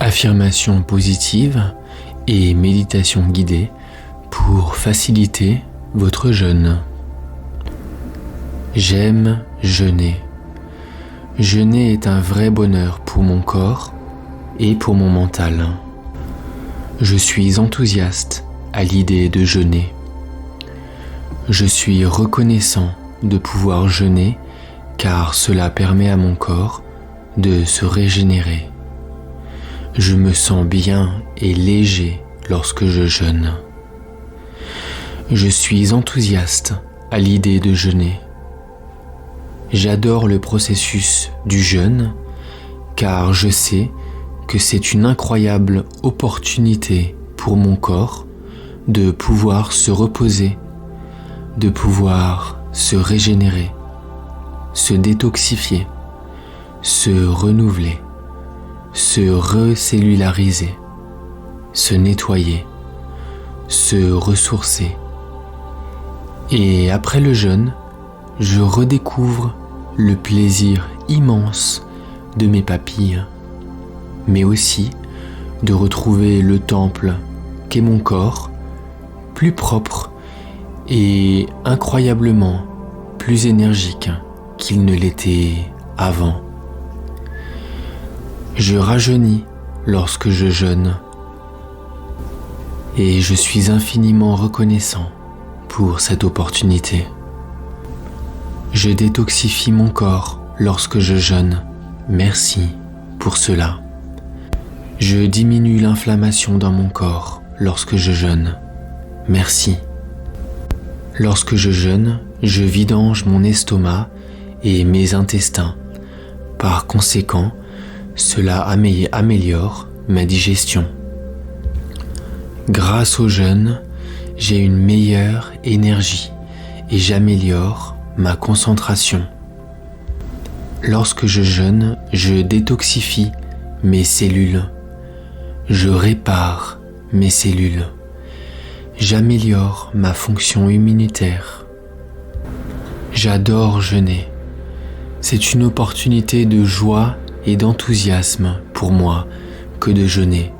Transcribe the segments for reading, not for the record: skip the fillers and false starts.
Affirmations positives et méditation guidée pour faciliter votre jeûne. J'aime jeûner. Jeûner est un vrai bonheur pour mon corps et pour mon mental. Je suis enthousiaste à l'idée de jeûner. Je suis reconnaissant de pouvoir jeûner car cela permet à mon corps de se régénérer. Je me sens bien et léger lorsque je jeûne. Je suis enthousiaste à l'idée de jeûner. J'adore le processus du jeûne car je sais que c'est une incroyable opportunité pour mon corps de pouvoir se reposer, de pouvoir se régénérer, se détoxifier, se renouveler, se recellulariser, se nettoyer, se ressourcer. Et après le jeûne, je redécouvre le plaisir immense de mes papilles, mais aussi de retrouver le temple qu'est mon corps, plus propre et incroyablement plus énergique qu'il ne l'était avant. Je rajeunis lorsque je jeûne et je suis infiniment reconnaissant pour cette opportunité. Je détoxifie mon corps lorsque je jeûne. Merci pour cela. Je diminue l'inflammation dans mon corps lorsque je jeûne. Merci. Lorsque je jeûne, je vidange mon estomac et mes intestins. Par conséquent, cela améliore ma digestion. Grâce au jeûne, j'ai une meilleure énergie et j'améliore ma concentration. Lorsque je jeûne, je détoxifie mes cellules. Je répare mes cellules. J'améliore ma fonction immunitaire. J'adore jeûner. C'est une opportunité de joie et d'enthousiasme pour moi que de jeûner.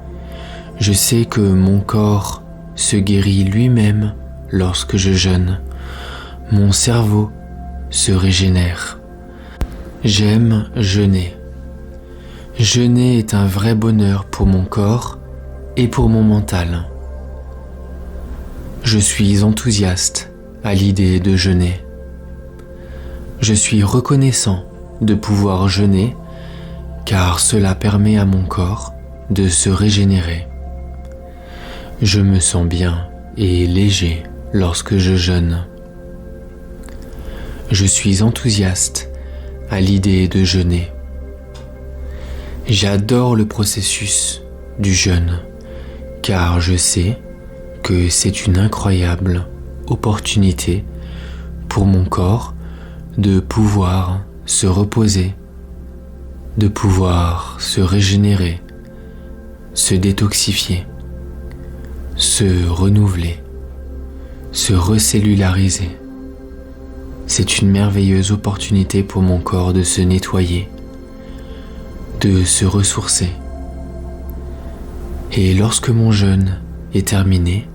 Je sais que mon corps se guérit lui-même lorsque je jeûne. Mon cerveau se régénère. J'aime jeûner. Jeûner est un vrai bonheur pour mon corps et pour mon mental. Je suis enthousiaste à l'idée de jeûner. Je suis reconnaissant de pouvoir jeûner car cela permet à mon corps de se régénérer. Je me sens bien et léger lorsque je jeûne. Je suis enthousiaste à l'idée de jeûner. J'adore le processus du jeûne car je sais que c'est une incroyable opportunité pour mon corps de pouvoir se reposer, de pouvoir se régénérer, se détoxifier, se renouveler, se recellulariser. C'est une merveilleuse opportunité pour mon corps de se nettoyer, de se ressourcer. Et lorsque mon jeûne est terminé,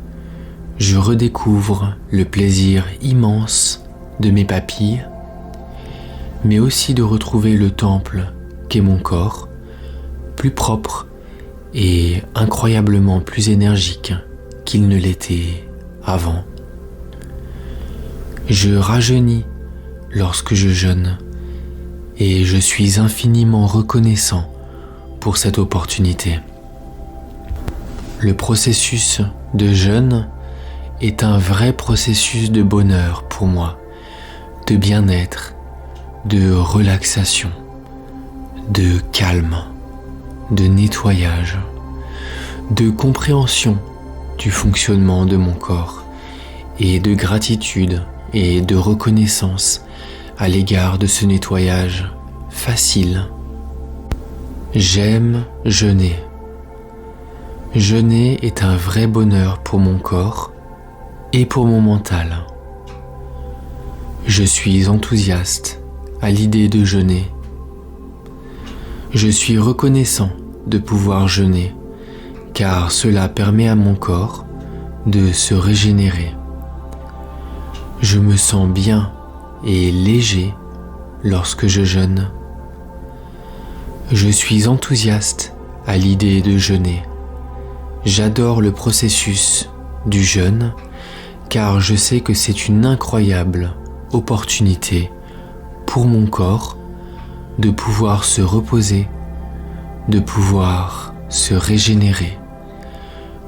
je redécouvre le plaisir immense de mes papilles, mais aussi de retrouver le temple qu'est mon corps, plus propre et incroyablement plus énergique qu'il ne l'était avant. Je rajeunis lorsque je jeûne et je suis infiniment reconnaissant pour cette opportunité. Le processus de jeûne est un vrai processus de bonheur pour moi, de bien-être, de relaxation, de calme, de nettoyage, de compréhension du fonctionnement de mon corps et de gratitude et de reconnaissance à l'égard de ce nettoyage facile. J'aime jeûner. Jeûner est un vrai bonheur pour mon corps et pour mon mental. Je suis enthousiaste à l'idée de jeûner. Je suis reconnaissant de pouvoir jeûner, car cela permet à mon corps de se régénérer. Je me sens bien et léger lorsque je jeûne. Je suis enthousiaste à l'idée de jeûner. J'adore le processus du jeûne car je sais que c'est une incroyable opportunité pour mon corps de pouvoir se reposer, de pouvoir se régénérer,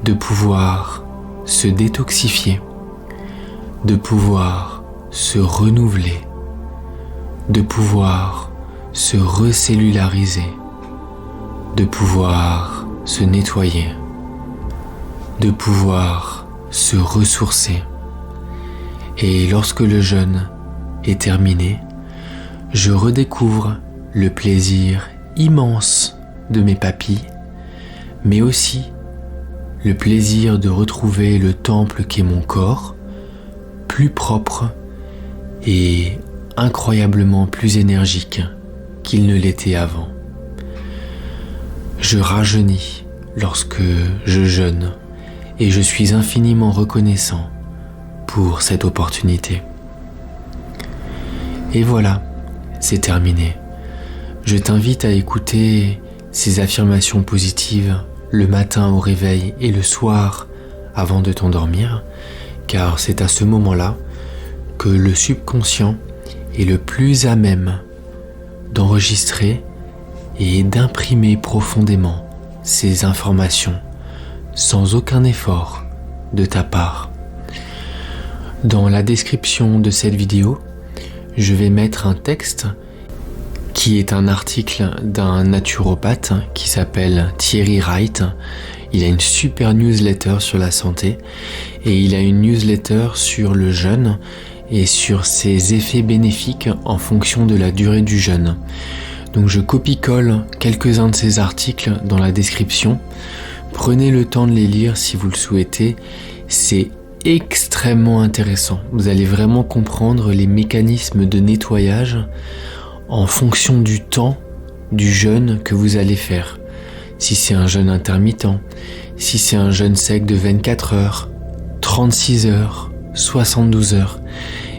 de pouvoir se détoxifier, de pouvoir se renouveler, de pouvoir se recellulariser, de pouvoir se nettoyer, de pouvoir se ressourcer. Et lorsque le jeûne est terminé, je redécouvre le plaisir immense de mes papilles, mais aussi le plaisir de retrouver le temple qu'est mon corps, plus propre et incroyablement plus énergique qu'il ne l'était avant. Je rajeunis lorsque je jeûne et je suis infiniment reconnaissant pour cette opportunité. Et voilà, c'est terminé. Je t'invite à écouter ces affirmations positives le matin au réveil et le soir avant de t'endormir, car c'est à ce moment-là que le subconscient est le plus à même d'enregistrer et d'imprimer profondément ces informations sans aucun effort de ta part. Dans la description de cette vidéo, je vais mettre un texte qui est un article d'un naturopathe qui s'appelle Thierry Wright. Il a une super newsletter sur la santé et il a une newsletter sur le jeûne et sur ses effets bénéfiques en fonction de la durée du jeûne. Donc je copie-colle quelques-uns de ces articles dans la description. Prenez le temps de les lire si vous le souhaitez. C'est extrêmement intéressant. Vous allez vraiment comprendre les mécanismes de nettoyage en fonction du temps du jeûne que vous allez faire. Si c'est un jeûne intermittent, si c'est un jeûne sec de 24 heures, 36 heures, 72 heures.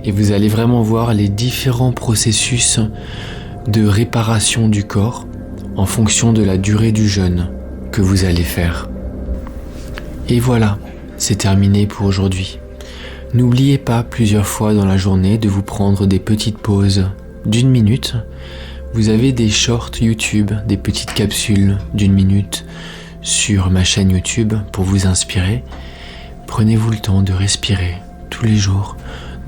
Et vous allez vraiment voir les différents processus de réparation du corps en fonction de la durée du jeûne que vous allez faire. Et voilà, c'est terminé pour aujourd'hui. N'oubliez pas plusieurs fois dans la journée de vous prendre des petites pauses d'1 minute. Vous avez des shorts YouTube, des petites capsules d'1 minute sur ma chaîne YouTube pour vous inspirer. Prenez-vous le temps de respirer tous les jours,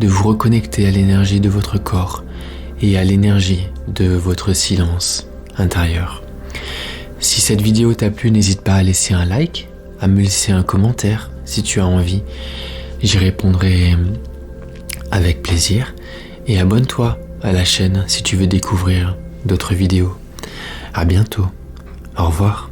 de vous reconnecter à l'énergie de votre corps et à l'énergie de votre silence intérieur. Si cette vidéo t'a plu, n'hésite pas à laisser un like, à me laisser un commentaire si tu as envie. J'y répondrai avec plaisir. Et abonne-toi à la chaîne si tu veux découvrir d'autres vidéos. À bientôt. Au revoir.